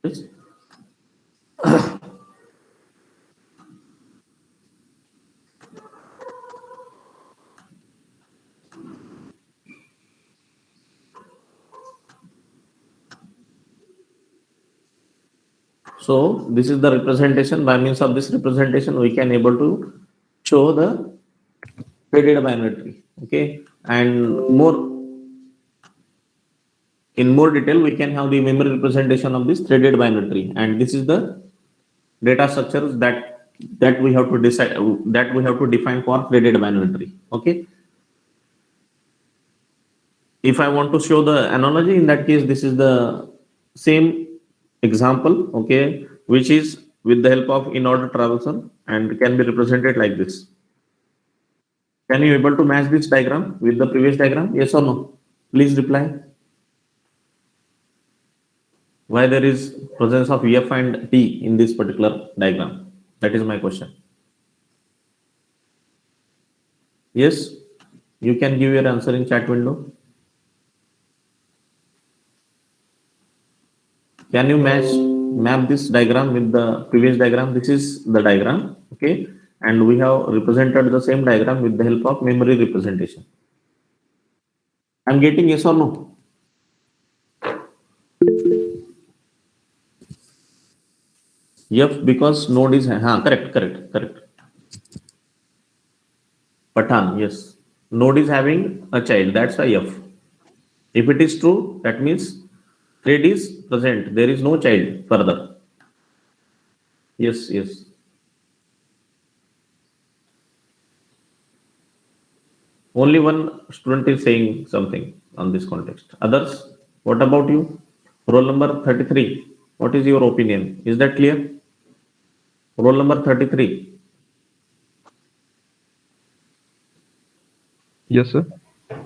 Yes. So this is the representation. By means of this representation, we can able to show the threaded binary tree. Okay, and more in more detail, we can have the memory representation of this threaded binary tree, and this is the data structures that we have to decide, that we have to define for threaded binary tree. Okay, if I want to show the analogy, in that case, this is the same example, okay, which is with the help of in order traversal and can be represented like this. Can you able to match this diagram with the previous diagram? Yes or no? Please reply. Why there is presence of F and T in this particular diagram? That is my question. Yes, you can give your answer in chat window. Can you map this diagram with the previous diagram? This is the diagram, okay, and we have represented the same diagram with the help of memory representation. I'm getting yes or no? F because node is correct. Pathan, yes. Node is having a child. That's a F. If it is true, that means thread is present. There is no child further. Yes, yes. Only one student is saying something on this context. Others, what about you? Roll number 33. What is your opinion? Is that clear? Roll number 33. Yes, sir.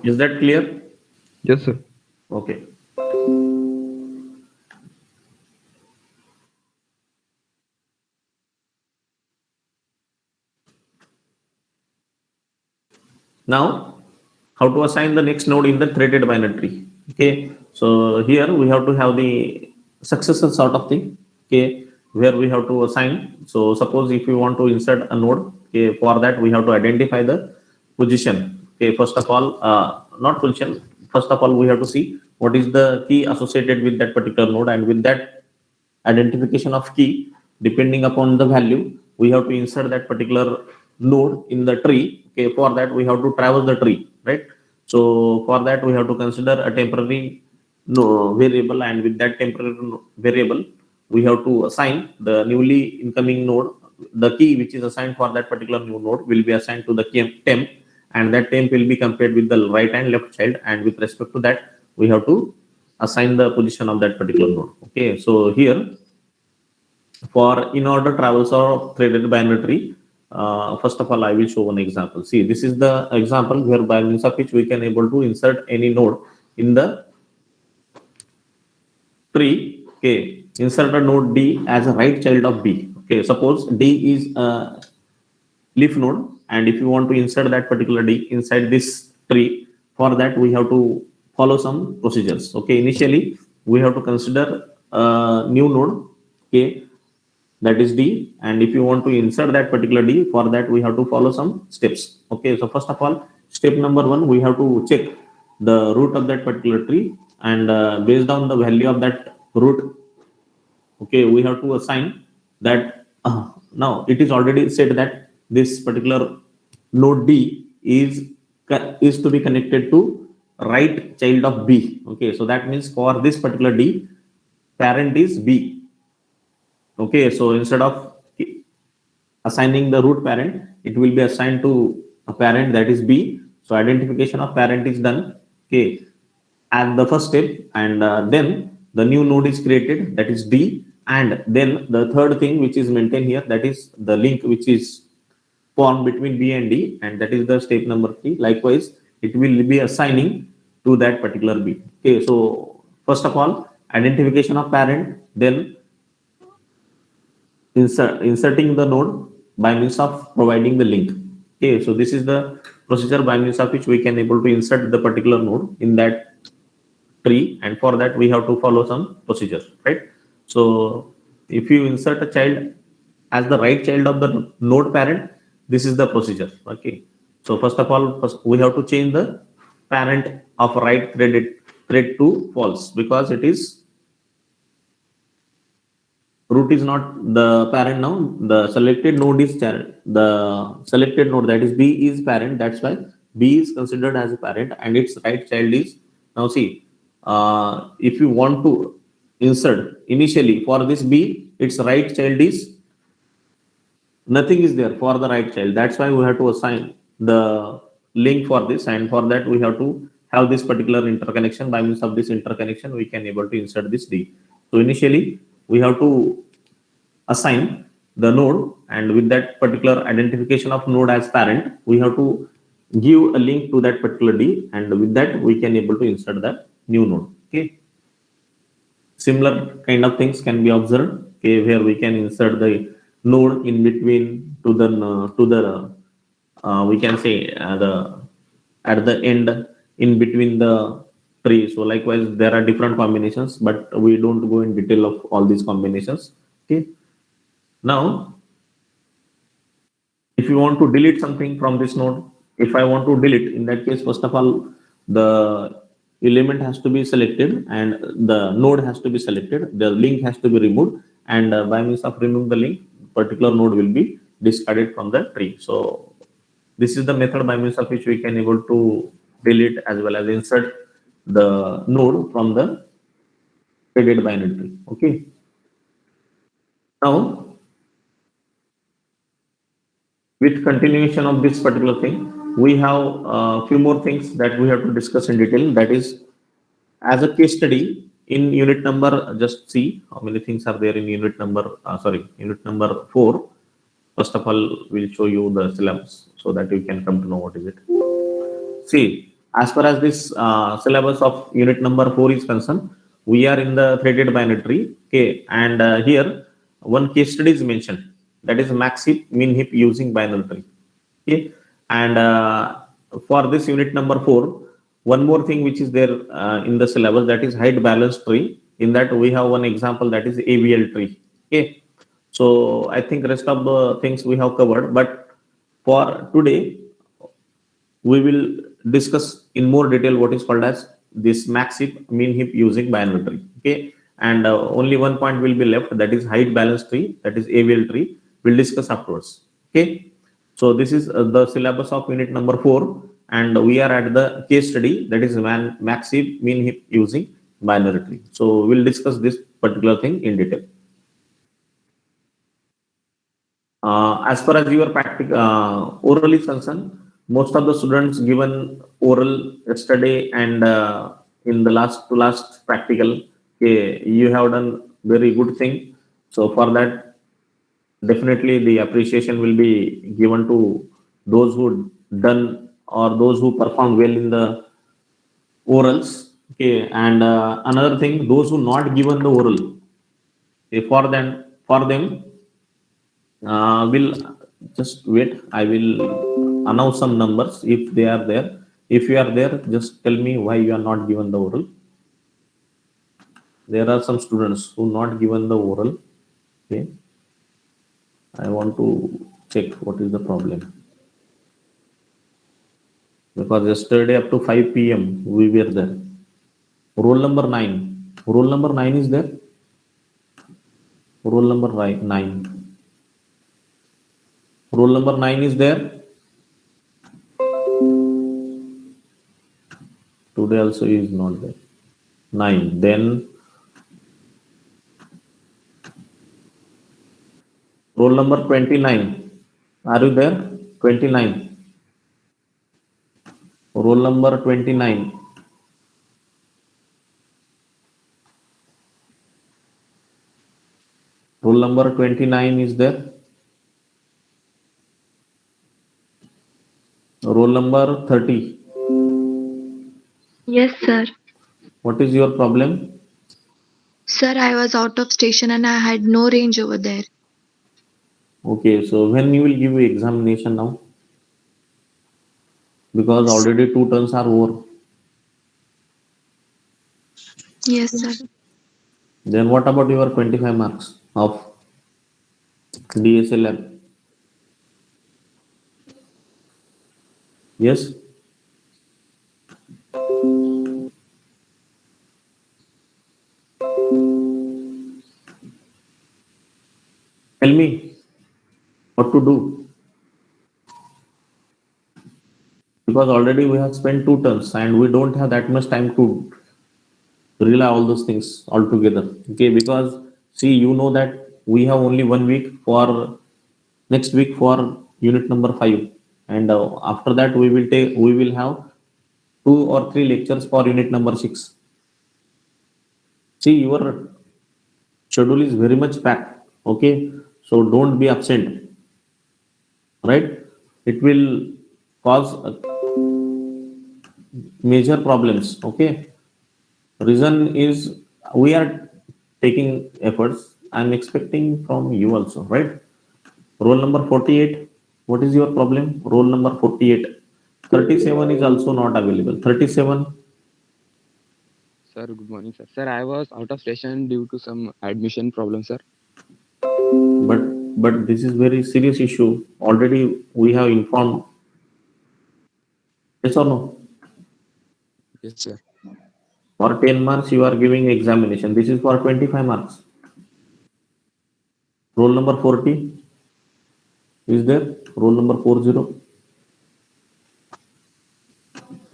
Is that clear? Yes, sir. Okay. Now, how to assign the next node in the threaded binary tree? Okay, so here we have to have the successor sort of thing. Okay, where we have to assign. So suppose if we want to insert a node, okay, for that we have to identify the position. Okay, first of all, not position. First of all, we have to see what is the key associated with that particular node, and with that identification of key, depending upon the value, we have to insert that particular node in the tree. Okay, for that we have to traverse the tree, right? So for that we have to consider a temporary no, variable, and with that temporary variable we have to assign the newly incoming node. The key which is assigned for that particular new node will be assigned to the temp, and that temp will be compared with the right and left child, and with respect to that we have to assign the position of that particular node. Okay, so here for in order traversal of threaded binary tree, first of all I will show one example. See, this is the example where by means of which we can able to insert any node in the tree. Okay, insert a node D as a right child of B. Okay, suppose D is a leaf node, and if you want to insert that particular D inside this tree, for that we have to follow some procedures. Okay, initially we have to consider a new node, okay, that is D, and if you want to insert that particular D, for that we have to follow some steps. Okay, so first of all, step number one, we have to check the root of that particular tree, and based on the value of that root, okay, we have to assign that. Now it is already said that this particular node D is to be connected to right child of B. Okay, so that means for this particular D, parent is B. Okay, so instead of assigning the root parent, it will be assigned to a parent that is B. So identification of parent is done. Okay, at the first step, and then the new node is created, that is D, and then the third thing which is maintained here, that is the link which is formed between B and D, and that is the step number 3. Likewise, it will be assigning to that particular B. Okay, so first of all, identification of parent, then inserting the node by means of providing the link. Okay, so this is the procedure by means of which we can able to insert the particular node in that tree, and for that we have to follow some procedures, right? So if you insert a child as the right child of the node parent, this is the procedure. Okay. So first of all, first we have to change the parent of right thread to false, because it is root is not the parent now. The selected node is child. The selected node, that is B, is parent. That's why B is considered as a parent, and its right child is, now see, if you want to insert initially for this B, its right child is, nothing is there for the right child. That's why we have to assign the link for this, and for that we have to have this particular interconnection. By means of this interconnection, we can able to insert this D. So initially we have to assign the node, and with that particular identification of node as parent, we have to give a link to that particular D, and with that we can able to insert that new node. Okay. Similar kind of things can be observed, okay, where we can insert the node in between to the we can say the at the end in between the tree. So likewise there are different combinations, but we don't go in detail of all these combinations. Okay. Now if you want to delete something from this node, if I want to delete, in that case, first of all, the element has to be selected and the node has to be selected, the link has to be removed, and by means of removing the link, particular node will be discarded from the tree. So this is the method by means of which we can able to delete as well as insert the node from the threaded binary tree. Okay. Now with continuation of this particular thing, we have a few more things that we have to discuss in detail. That is, as a case study in unit number, just see how many things are there in unit number, unit number 4. First of all, we'll show you the syllabus so that you can come to know what is it. See, as far as this syllabus of unit number 4 is concerned, we are in the threaded binary tree. Okay, and here one case study is mentioned. That is max heap, min heap using binary tree. Okay, and for this unit number 4, one more thing which is there in the syllabus, that is height balance tree. In that we have one example, that is AVL tree. Okay, so I think rest of the things we have covered, but for today we will discuss in more detail what is called as this max heap, mean heap using binary tree. Okay, and only one point will be left, that is height balance tree, that is AVL tree. We'll discuss afterwards. Okay, so this is the syllabus of unit number 4, and we are at the case study, that is max heap, mean heap using binary tree. So we'll discuss this particular thing in detail. As far as your oral is concerned, most of the students given oral yesterday and in the last to last practical, okay, you have done very good thing. So for that, definitely the appreciation will be given to those who done or those who perform well in the orals. Okay, and another thing, those who not given the oral, okay, for them will just wait. I will announce some numbers if they are there. If you are there, just tell me why you are not given the oral. There are some students who not given the oral. Okay, I want to check what is the problem, because yesterday up to 5 p.m. we were there. Roll number 9. Roll number 9 is there. Roll number 9. Roll number 9 is there. Today also is not there. 9. Then roll number 29. Are you there? 29. Roll number 29. Roll number 29 is there. Roll number 30. Yes, sir. What is your problem? Sir, I was out of station and I had no range over there. Okay, so when you will give you examination now? Because already 2 turns are over. Yes, sir. Then what about your 25 marks of DSLM? Yes. Tell me what to do, because already we have spent 2 turns and we don't have that much time to rely all those things all together. Okay, because see, you know that we have only 1 week for next week for unit number 5, and after that we will have 2 or 3 lectures for unit number 6. See, your schedule is very much packed. Okay, so don't be absent, right? It will cause major problems. Okay, reason is we are taking efforts. I'm expecting from you also, right? Roll number 48. What is your problem? Roll number 48. 37 is also not available. 37. Sir, good morning, sir. Sir, I was out of station due to some admission problem, sir. But this is very serious issue. Already we have informed. Yes or no? Yes, sir. For 10 marks you are giving examination. This is for 25 marks. Roll number 40 is there. Roll number 40.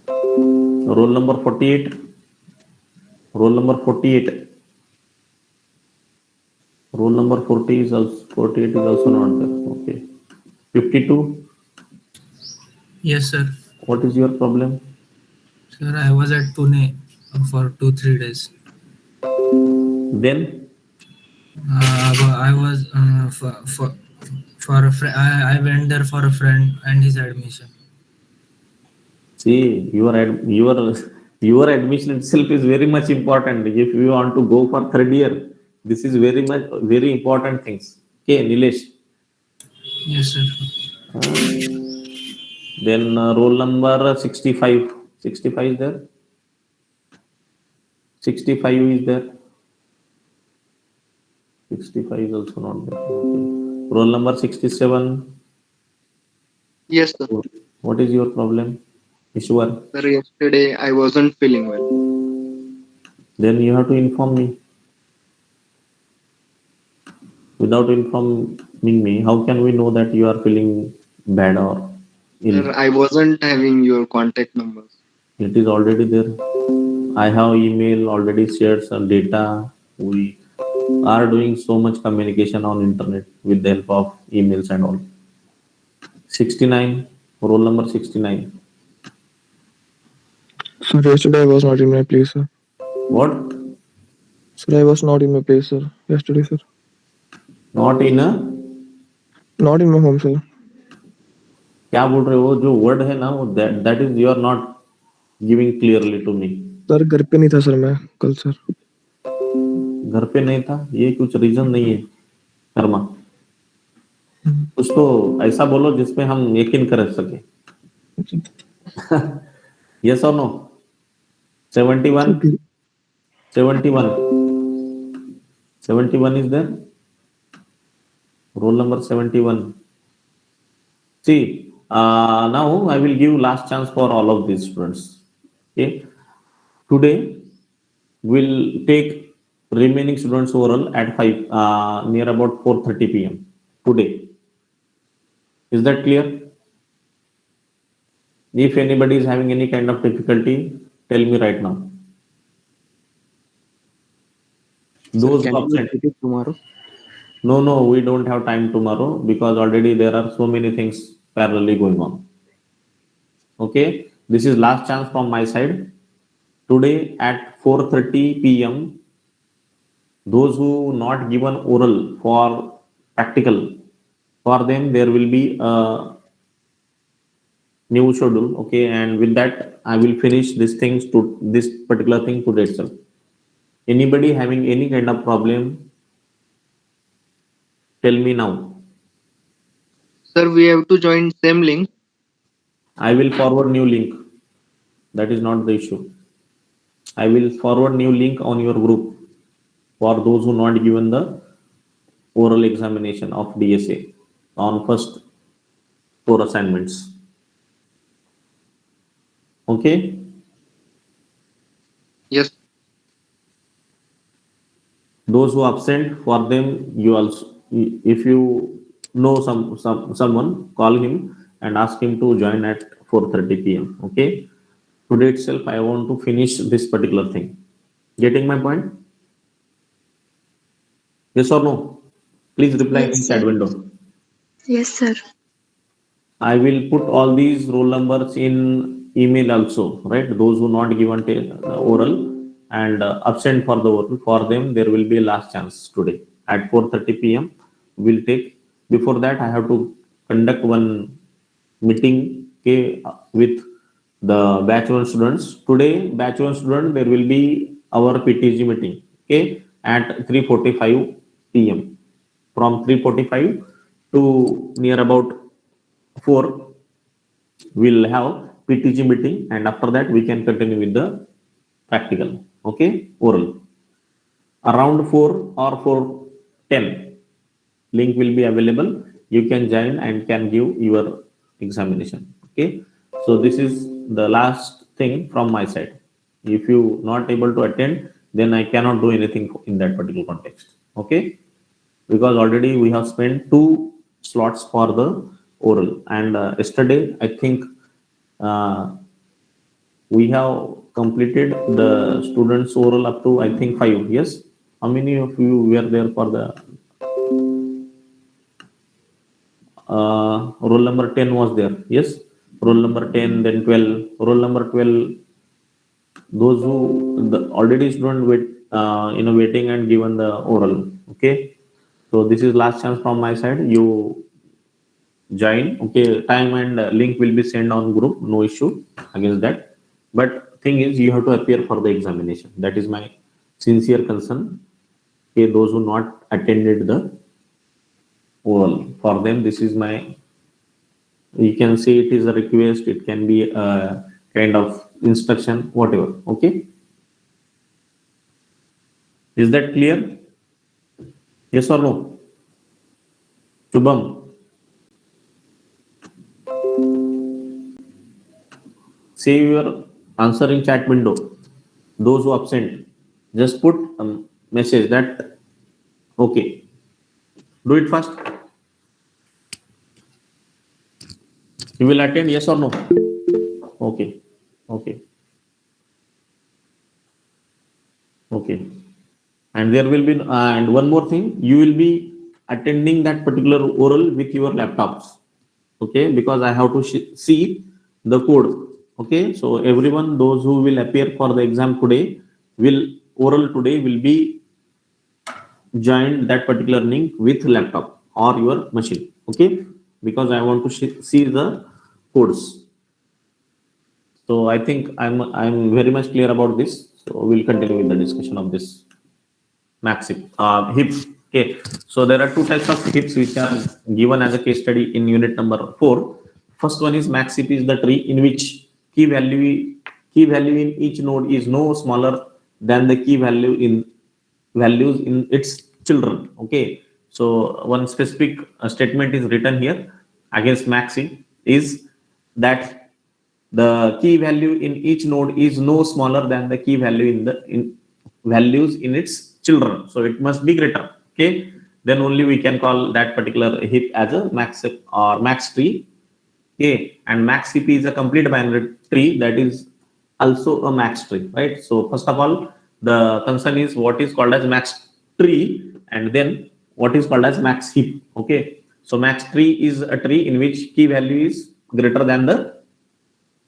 Roll number 48. Roll number 48. Roll number 40 is also 48 is also not there. Okay. 52. Yes, sir. What is your problem? Sir, I was at Pune for 2-3 days. Then I was for a I went there for a friend and his admission. see, your admission itself is very much important. If you want to go for third year, this is very important things. Okay, Nilesh. Yes, sir. Then roll number 65. 65 is there. 65 is there. 65 is also not there. Okay. Roll number 67. Yes, sir. What is your problem? Ishwar. Sir, yesterday I wasn't feeling well. Then you have to inform me. Without informing me, how can we know that you are feeling bad or ill? Sir, I wasn't having your contact numbers. It is already there. I have email already shared some data. We are doing so much communication on internet with the help of emails and all. 69, roll number 69. Sir, yesterday I was not in my place, sir. What? Sir, I was not in my place, sir. Yesterday, sir. Not in a? Not in my home, sir. क्या बोल रहे हो? जो word है ना वो that is you are not giving clearly to me. Sir घर पे नहीं था सर मैं कल सर. घर पे नहीं था, ये कुछ रीजन नहीं है कर्मा. कुछ तो ऐसा बोलो जिसमें हम यकीन कर सके. Yes or no? 71. 71. 71 is there. Roll number 71. See, now I will give last chance for all of these students. Okay. Today we'll take remaining students oral at 5 near about 4:30 p.m. today. Is that clear? If anybody is having any kind of difficulty, tell me right now. Those Sir, can you absent. repeat it tomorrow? No, we don't have time tomorrow because already there are so many things parallelly going on. Okay, this is last chance from my side. Today at 4:30 p.m. Those who not given oral for practical, for them there will be a new schedule. Okay, and with that I will finish this particular thing today itself. Anybody having any kind of problem, tell me now. Sir, we have to join same link. I will forward new link. That is not the issue. I will forward new link on your group. for those who not given the oral examination of DSA on first 4 assignments. Okay. Yes. Those who absent, for them you also, if you know someone, call him and ask him to join at 4:30 p.m. Okay. Today itself, I want to finish this particular thing. Getting my point? Yes or no? Please reply in Yes, chat sir. window. Yes, sir. I will put all these roll numbers in email also, right? Those who not given oral and absent for the oral, for them there will be a last chance today at 4:30 p.m. We'll take. Before that, I have to conduct one meeting, okay, with the batch one students. Today, batch one student, there will be our PTG meeting, okay, at 3:45 p.m. From 3:45 to near about 4, we'll have PTG meeting, and after that we can continue with the practical, okay, oral. Around 4 or 4:10, link will be available. You can join and can give your examination, okay. So this is the last thing from my side. If you not able to attend, then I cannot do anything in that particular context, okay, because already we have spent 2 slots for the oral, and yesterday I think uh, we have completed the students oral up to, I think, 5. Yes, how many of you were there for the roll number 10 was there? Yes, roll number 10, then 12, roll number 12. Those who the already student wait, waiting and given the oral, okay. So this is last chance from my side. You join, okay. Time and link will be sent on group, no issue against that. But thing is, you have to appear for the examination. That is my sincere concern. Okay, those who not attended the oral, for them this is my, you can say it is a request, it can be a kind of instruction, whatever, okay. Is that clear? Yes or no? Shubham, save your answer in chat window. Those who absent, just put a message that okay. Do it fast. You will attend, yes or no? Okay. Okay. Okay. And there will be, and one more thing, you will be attending that particular oral with your laptops. Okay, because I have to see the code. Okay, so everyone, those who will appear for the exam today, will oral today will be joined that particular link with laptop or your machine. Okay, because I want to see the codes. So I think I'm very much clear about this. So we'll continue with the discussion of this maxip hips. Okay, so there are 2 types of hips which are given as a case study in unit number 4. First one is maxip is the tree in which key value in each node is no smaller than the key value in values in its children. Okay, so one specific statement is written here against maxip is that the key value in each node is no smaller than the key value in values in its children, so it must be greater, okay. Then only we can call that particular heap as a max or max tree, okay. And max heap is a complete binary tree, that is also a max tree, right? So first of all, the concern is what is called as max tree, and then what is called as max heap, okay. So max tree is a tree in which key value is greater than the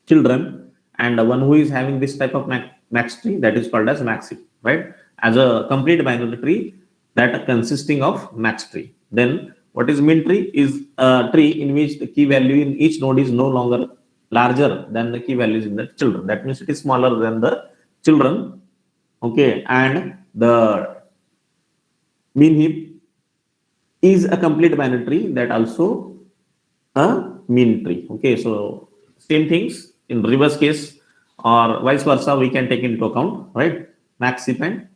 children, and one who is having this type of max tree, that is called as max heap, right? As a complete binary tree that consisting of max tree. Then what is min tree is a tree in which the key value in each node is no longer larger than the key values in the children, that means it is smaller than the children, okay. And the mean heap is a complete binary tree that also a mean tree, okay. So same things in reverse case or vice versa we can take into account, right? Max heap and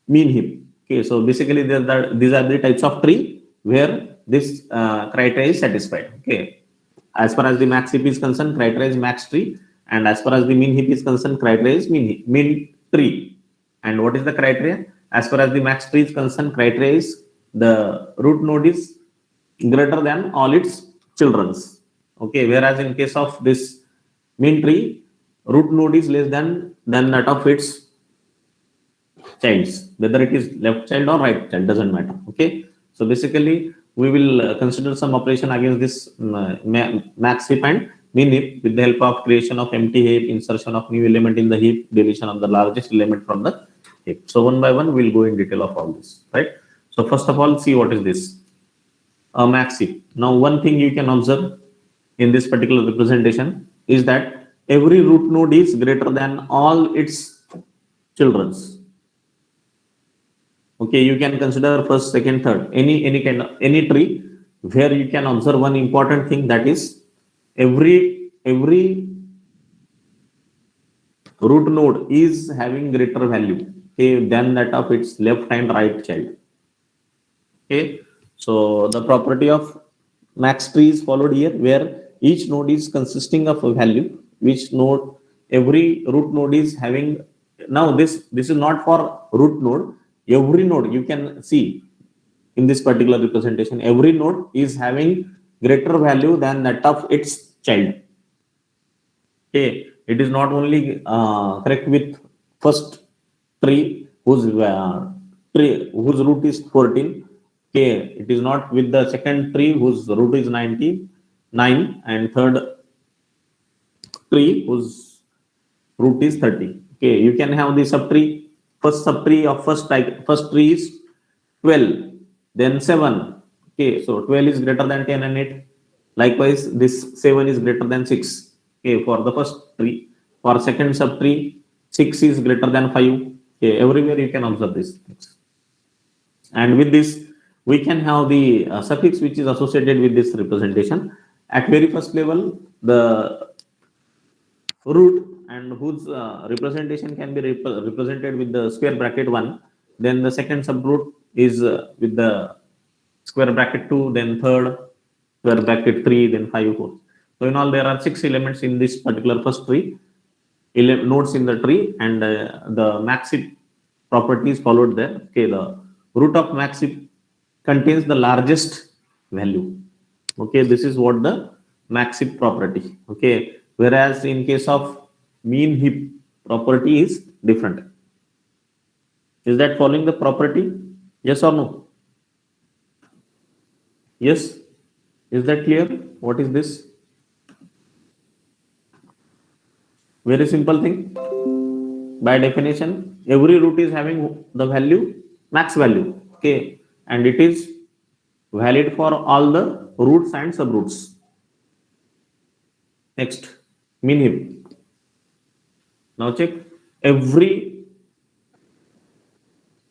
mean heap. Okay, so basically these are the types of tree where this criteria is satisfied. Okay, as far as the max heap is concerned, criteria is max tree, and as far as the mean heap is concerned, criteria is mean tree. And what is the criteria? As far as the max tree is concerned, criteria is the root node is greater than all its children's. Okay, whereas in case of this mean tree, root node is less than that of its childs, whether it is left child or right child, doesn't matter. Okay, so basically we will consider some operation against this max heap and mean heap with the help of creation of empty heap, insertion of new element in the heap, deletion of the largest element from the heap. So one by one we'll go in detail of all this, right? So first of all, see what is this a max heap. Now one thing you can observe in this particular representation is that every root node is greater than all its children's. Okay, you can consider first, second, third, any kind of any tree where you can observe one important thing, that is every root node is having greater value, okay, than that of its left and right child. Okay, so the property of max tree is followed here, where each node is consisting of a value, which node every root node is having. Now this is not for root node. Every node you can see in this particular representation, every node is having greater value than that of its child. Okay, it is not only correct with first tree whose root is 14. Okay, it is not with the second tree whose root is 99, and third tree whose root is 30. Okay, you can have the subtree. First subtree of first tree is 12, then 7. Okay, so 12 is greater than 10 and 8. Likewise, this 7 is greater than 6. Okay, for the first tree. For second subtree, 6 is greater than 5. Okay, everywhere you can observe this. And with this, we can have the suffix which is associated with this representation. At very first level, the root and whose representation can be represented with the square bracket 1, then the second subroot is with the square bracket 2, then third square bracket 3, then 5, 4. So in all there are 6 elements in this particular first tree, nodes in the tree, and the max heap property is followed there. Okay, the root of max heap contains the largest value. Okay, this is what the max heap property. Okay, whereas in case of mean heap, property is different. Is that following the property? Yes or no? Yes. Is that clear? What is this? Very simple thing. By definition, every root is having the value, max value. Okay, and it is valid for all the roots and subroots. Next, mean heap. Now check, every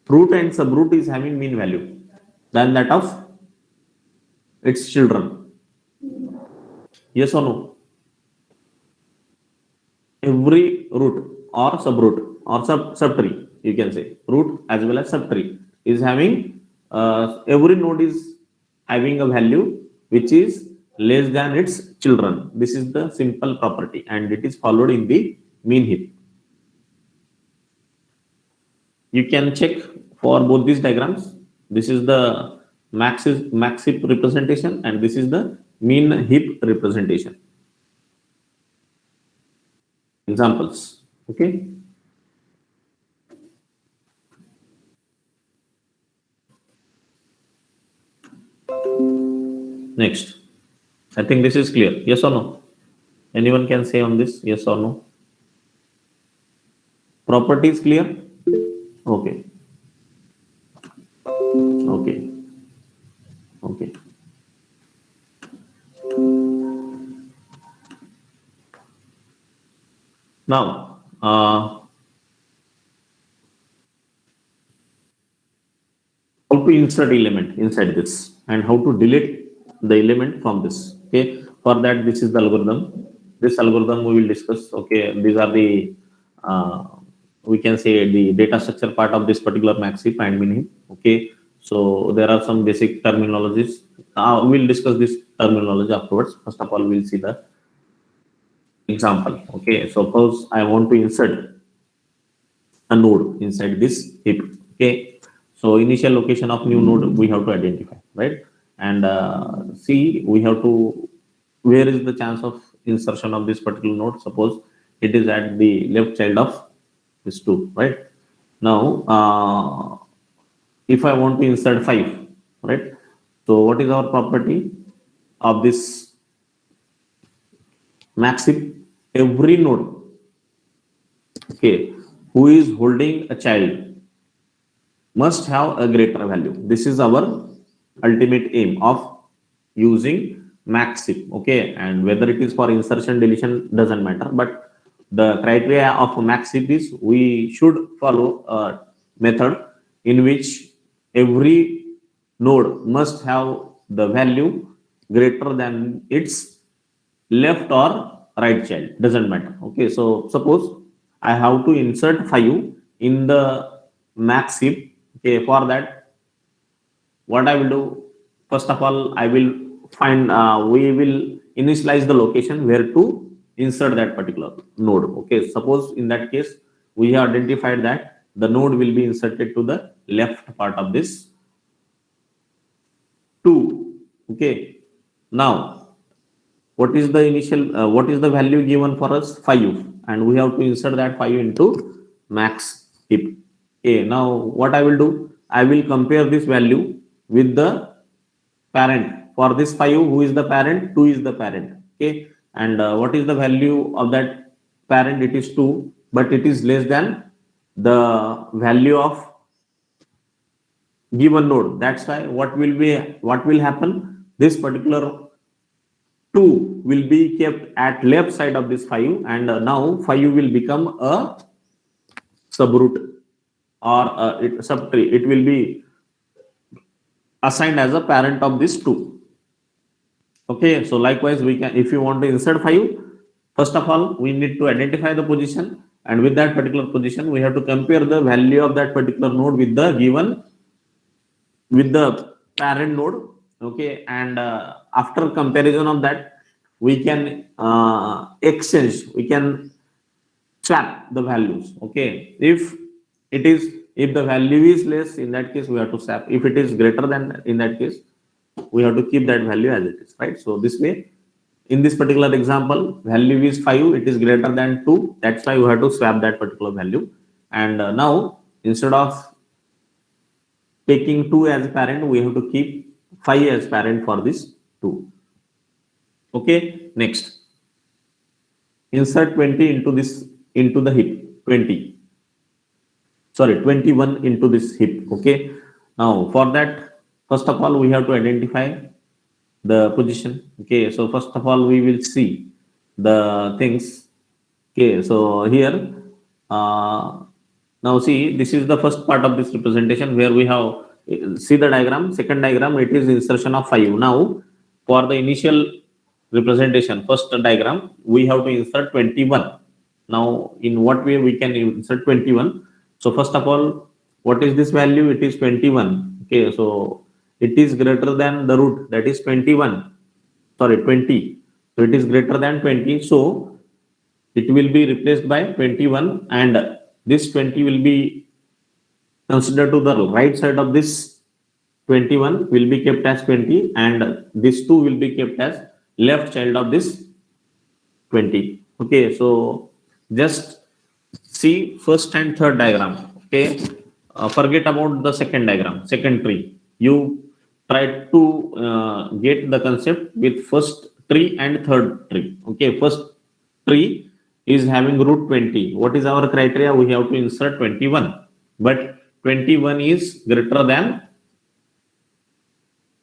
root and subroot is having mean value than that of its children. Yes or no? Every root or subroot or subtree, you can say root as well as subtree, is having every node is having a value which is less than its children. This is the simple property, and it is followed in the mean heap. You can check for both these diagrams. This is the max heap representation, and this is the mean heap representation. Examples. Okay. Next, I think this is clear. Yes or no? Anyone can say on this? Yes or no? Property is clear? Okay. Okay. Okay. Now, how to insert element inside this and how to delete the element from this. Okay, for that, this is the algorithm. This algorithm we will discuss. Okay, these are the we can say the data structure part of this particular max heap and min heap. Okay, so there are some basic terminologies. We'll discuss this terminology afterwards. First of all, we'll see the example. Okay, suppose I want to insert a node inside this heap. Okay, so initial location of new node we have to identify, right? And see, we have to, where is the chance of insertion of this particular node? Suppose it is at the left child of this 2, right? Now, if I want to insert 5, right? So what is our property of this max heap? Every node, okay, who is holding a child must have a greater value. This is our ultimate aim of using max heap. Okay, and whether it is for insertion, deletion, doesn't matter, but the criteria of max heap is we should follow a method in which every node must have the value greater than its left or right child, doesn't matter. Okay, so suppose I have to insert 5 in the max heap. Okay, for that, what I will do, first of all, I will find, we will initialize the location where to insert that particular node. Okay, suppose in that case, we have identified that the node will be inserted to the left part of this 2. Okay, now what is the initial, what is the value given for us? 5, and we have to insert that 5 into max heap. Okay, now what I will do, I will compare this value with the parent. For this 5, who is the parent? 2 is the parent. Okay, and what is the value of that parent? It is 2, but it is less than the value of given node. That's why what will happen? This particular 2 will be kept at left side of this 5, and now 5 will become a subroot or subtree. It will be assigned as a parent of this 2. Okay, so likewise we can, if you want to insert 5, first of all we need to identify the position, and with that particular position we have to compare the value of that particular node with the given, with the parent node. Okay, and after comparison of that, we can exchange, we can swap the values. Okay, if the value is less, in that case we have to swap. If it is greater than, in that case we have to keep that value as it is, right? So this way, in this particular example, value is 5, it is greater than 2, that's why we have to swap that particular value. And now instead of taking 2 as parent, we have to keep 5 as parent for this 2. Okay, next, insert 20 into this, into the heap, 21 into this heap. Okay, now for that, first of all we have to identify the position. Okay, so first of all we will see the things. Okay, so here now see, this is the first part of this representation where we have, see the diagram, second diagram, it is insertion of 5. Now for the initial representation, first diagram, we have to insert 21. Now in what way we can insert 21? So first of all, what is this value? It is 21. Okay, so it is greater than the root, that is 20. So it is greater than 20, so it will be replaced by 21, and this 20 will be considered to the right side of this 21, will be kept as 20, and this 2 will be kept as left child of this 20. Okay, so just see first and third diagram. Okay, forget about the second diagram, second tree. You try to get the concept with first tree and third tree. Okay, first tree is having root 20. What is our criteria? We have to insert 21, but 21 is greater than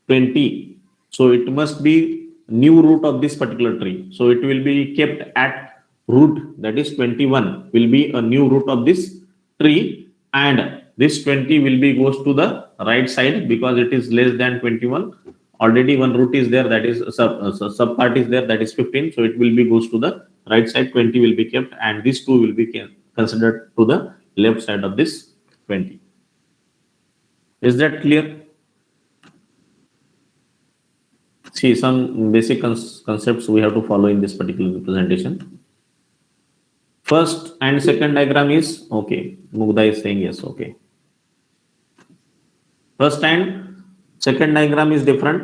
20, so it must be new root of this particular tree. So it will be kept at root, that is 21 will be a new root of this tree, and this 20 will be goes to the right side because it is less than 21. Already one root is there, that is sub part is there, that is 15. So it will be goes to the right side, 20 will be kept, and this 2 will be considered to the left side of this 20. Is that clear? See, some basic concepts we have to follow in this particular representation. First and second diagram is okay. Mugdha is saying yes, okay. First and second diagram is different.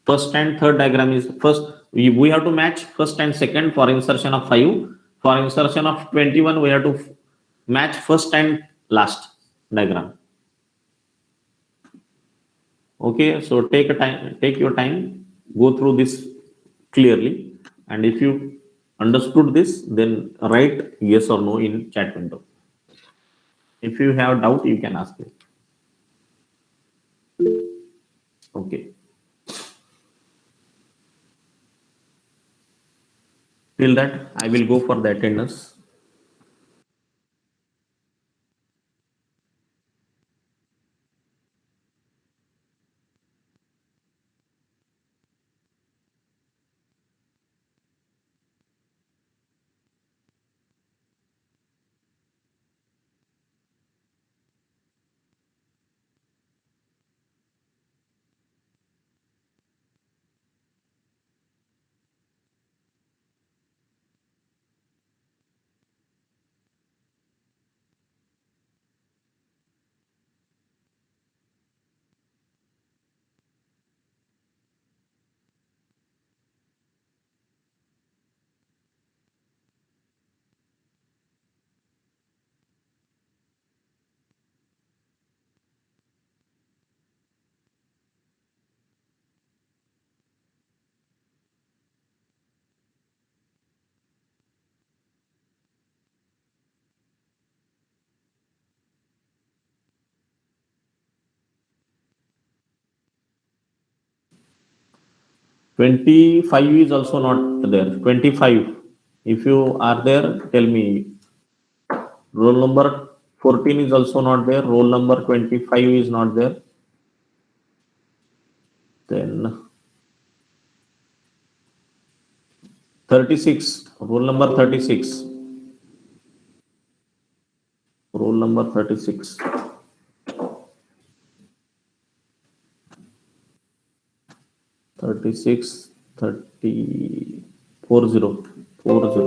First and third diagram is first. We have to match first and second for insertion of 5. For insertion of 21, we have to match first and last diagram. Okay, so take your time, go through this clearly, and if you understood this, then write yes or no in chat window. If you have doubt, you can ask me. Okay. Till that, I will go for the attendance. "25" is also not there. 25. If you are there, tell me. Roll number 14 is also not there. Roll number 25 is not there. Then 36. Roll number 36. Roll number 36. 36, 30, 40, 40.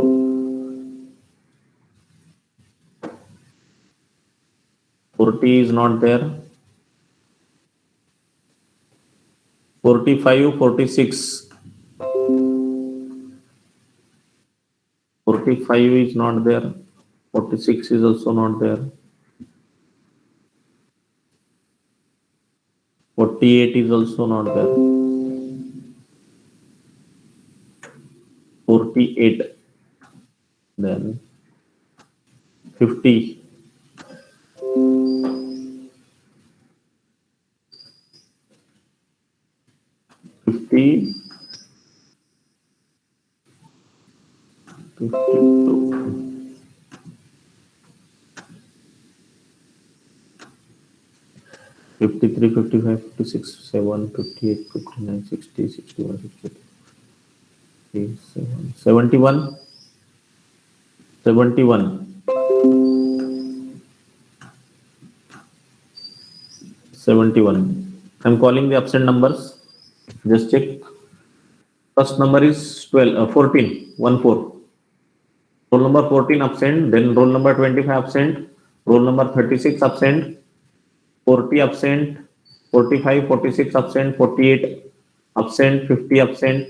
40 is not there. 45, 46. 45 is not there. 46 is also not there. 48 is also not there. 48. Then 50. 50. 52. 53, 55, 56, 7, 58, 59, 60, 61, 62, 67, 71, 71, 71. I'm calling the absent numbers. Just check. First number is 14, 1 4. Roll number 14 absent, then roll number 25 absent, roll number 36 absent, 40 absent, 45, 46 absent, 48 absent, 50 absent,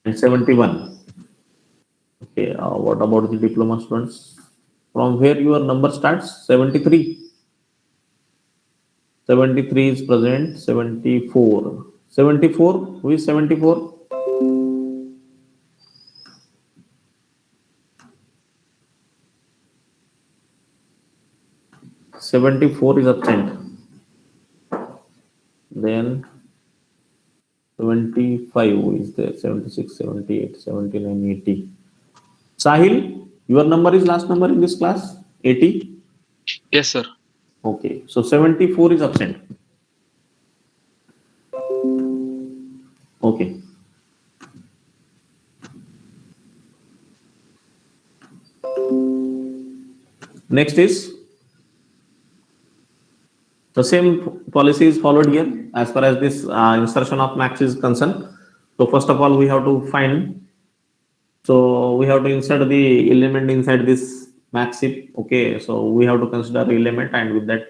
and 71. Okay, what about the diploma students? From where your number starts? 73. 73 is present. 74. 74. Who is 74? 74 is absent. Then 75 is there. 76, 78, 79, 80. Sahil, your number is last number in this class? 80? Yes, sir. Okay, so 74 is absent. Okay. Next is the same policy is followed here as far as this insertion of max is concerned. So first of all, we have to find. So we have to insert the element inside this max heap. Okay, so we have to consider element, and with that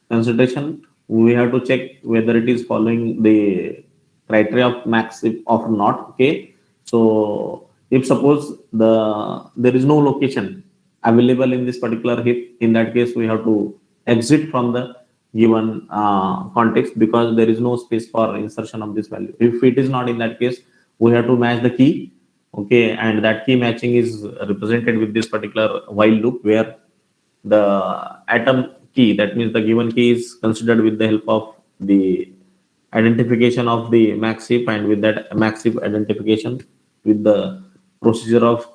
consideration, we have to check whether it is following the criteria of max heap or not. Okay, so if suppose there is no location available in this particular heap, in that case we have to exit from the given context, because there is no space for insertion of this value. If it is not, in that case we have to match the key. Okay, and that key matching is represented with this particular while loop, where the atom key, that means the given key, is considered with the help of the identification of the max heap, and with that max heap identification, with the procedure of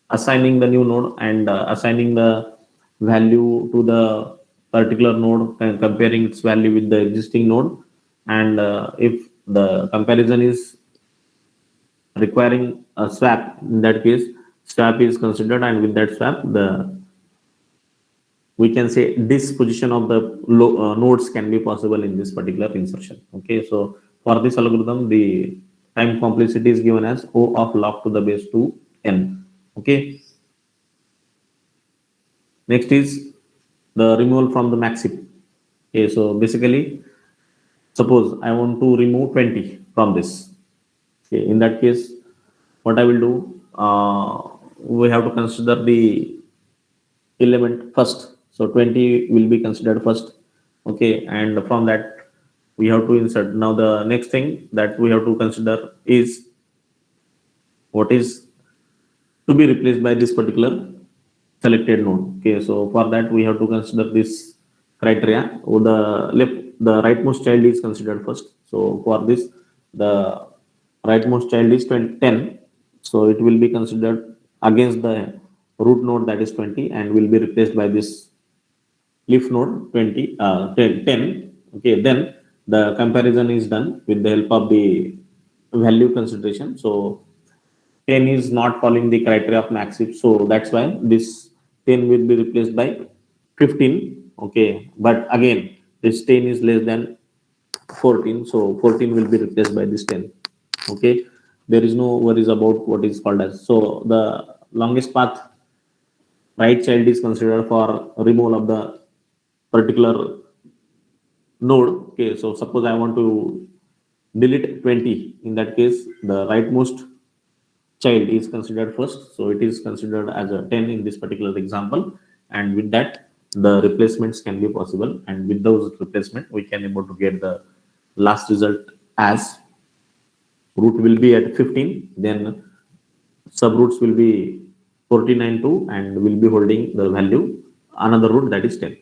assigning the new node and assigning the value to the particular node and comparing its value with the existing node. And if the comparison is requiring a swap, in that case swap is considered, and with that swap, the we can say disposition of the nodes can be possible in this particular insertion. Okay, so for this algorithm, the time complexity is given as O of log to the base 2n. Okay, next is the removal from the max heap. Okay, so basically, suppose I want to remove 20 from this. Okay, in that case, what I will do, we have to consider the element first. So 20 will be considered first. Okay, and from that we have to insert. Now the next thing that we have to consider is what is to be replaced by this particular selected node. Okay, so for that we have to consider this criteria. Or the rightmost child is considered first. So for this, the rightmost child is 10. So it will be considered against the root node, that is 20, and will be replaced by this leaf node 10. Okay, then the comparison is done with the help of the value consideration. So 10 is not following the criteria of max heap, so that's why this 10 will be replaced by 15. Okay, but again this 10 is less than 14, so 14 will be replaced by this 10. Okay, there is no worries about what is called as. So the longest path right child is considered for removal of the particular node. Okay, so suppose I want to delete 20, in that case the rightmost child is considered first, so it is considered as a 10 in this particular example, and with that the replacements can be possible, and with those replacement we can able to get the last result as root will be at 15, then subroots will be 49 2, and will be holding the value another root, that is 10.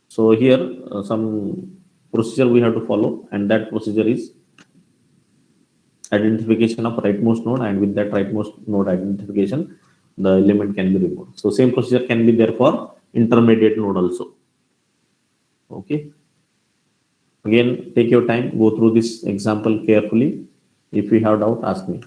So here some procedure we have to follow, and that procedure is identification of rightmost node, and with that rightmost node identification, the element can be removed. So same procedure can be there for intermediate node also. Okay, again take your time, go through this example carefully. If you have doubt, ask me.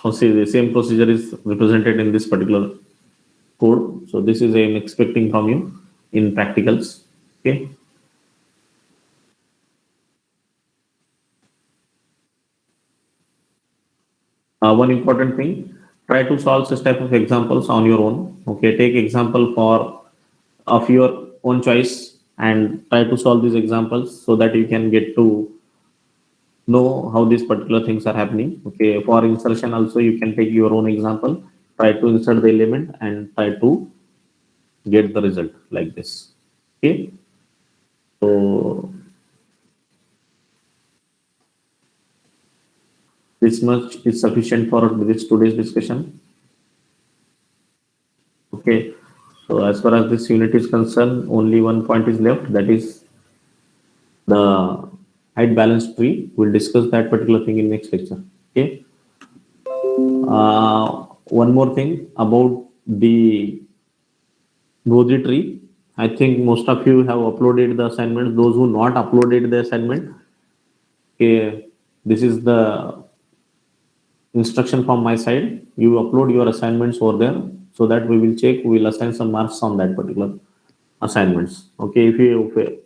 So see, the same procedure is represented in this particular code. So this is I am expecting from you in practicals. Okay. One important thing, try to solve such type of examples on your own. Okay, take example for of your own choice and try to solve these examples, so that you can get to know how these particular things are happening. Okay, for insertion also you can take your own example, try to insert the element and try to get the result like this. Okay, so this much is sufficient for this today's discussion. Okay, So as far as this unit is concerned, only one point is left, that is the height balance tree. We'll discuss that particular thing in next lecture. Okay. One more thing about the Bodhi tree. I think most of you have uploaded the assignments. Those who not uploaded the assignment, okay, this is the instruction from my side. You upload your assignments over there so that we will check. We will assign some marks on that particular assignments. Okay, if you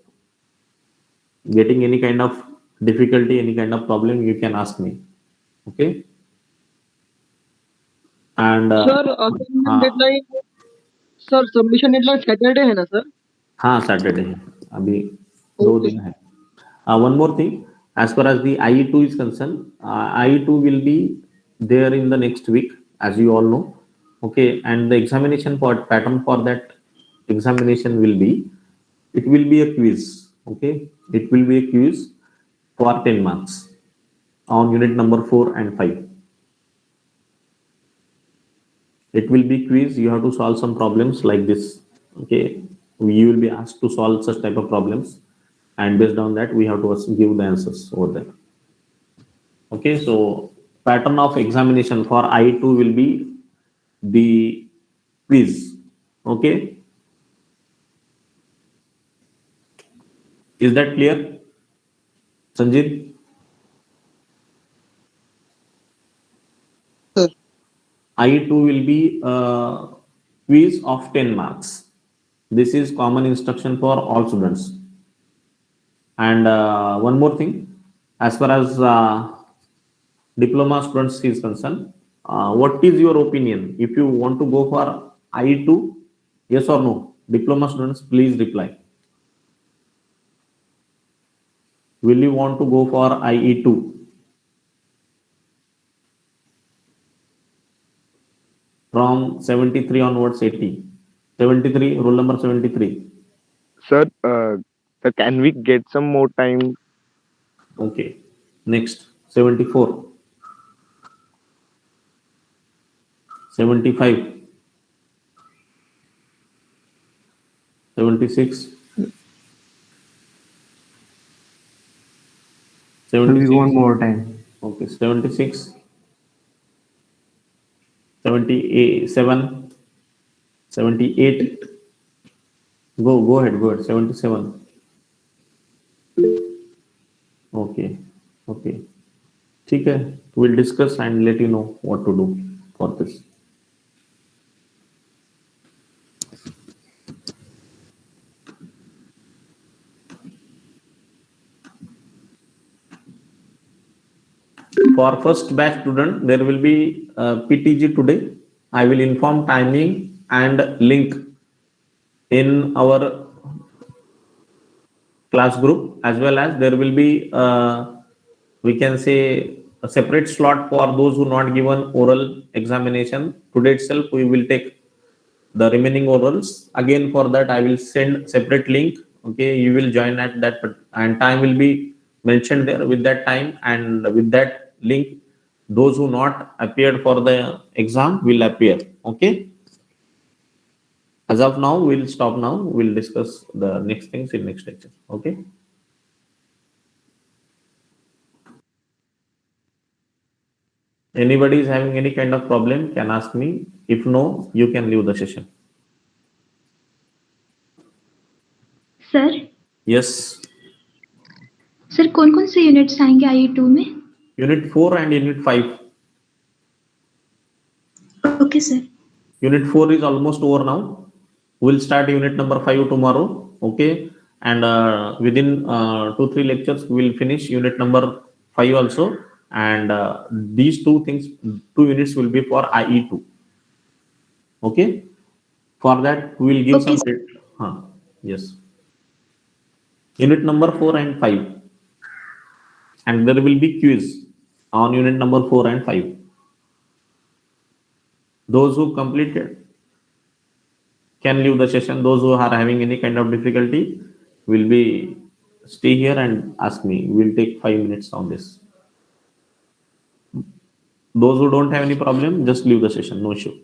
getting any kind of difficulty, any kind of problem, you can ask me. Okay. And sir assignment हाँ deadline sir submission deadline Saturday है ना sir हाँ Saturday है, अभी 2 okay दिन है. One more thing, as far as the IE2 is concerned, IE2 will be there in the next week, as you all know. Okay, and the examination pattern for that examination will be, it will be a quiz. Okay, it will be a quiz for 10 marks on unit number 4 and 5. It will be quiz. You have to solve some problems like this. Okay, you will be asked to solve such type of problems, and based on that we have to give the answers over there. Okay, so pattern of examination for I2 will be the quiz. Okay, is that clear, Sanjit? Sir. I2 will be a quiz of 10 marks. This is common instruction for all students. And one more thing, as far as diploma students is concerned, what is your opinion? If you want to go for I2, yes or no? Diploma students, please reply. Will you want to go for IE2? From 73 onwards, 80. 73, roll number 73. Sir, can we get some more time? Okay. Next, 74. 75. 76. 76. We want more time. Okay, 76. 77. 78. Go ahead. 77. Okay. ठीक है, we'll discuss and let you know what to do for this. For first batch student, there will be PTG today. I will inform timing and link in our class group, as well as there will be we can say a separate slot for those who not given oral examination. Today itself we will take the remaining orals. Again, for that I will send separate link. Okay, you will join at that, and time will be mentioned there with that time, and with that link those who not appeared for the exam will appear. Okay, as of now we'll stop now. We'll discuss the next things in next lecture. Okay. Anybody is having any kind of problem can ask me. If no, you can leave the session. Sir Yes. Sir कौन कौन से units आएंगे IE2 में? Unit 4 and Unit 5. Okay sir. Unit 4 is almost over now. We'll start unit number 5 tomorrow. Okay, and within 2-3 lectures we will finish unit number 5 also, and these two units will be for IE2. Okay, for that we will give Okay, some yes, unit number 4 and 5, and there will be quiz on unit number 4 and 5. Those who completed can leave the session. Those who are having any kind of difficulty will be stay here and ask me. We'll take 5 minutes on this. Those who don't have any problem, just leave the session, no issue.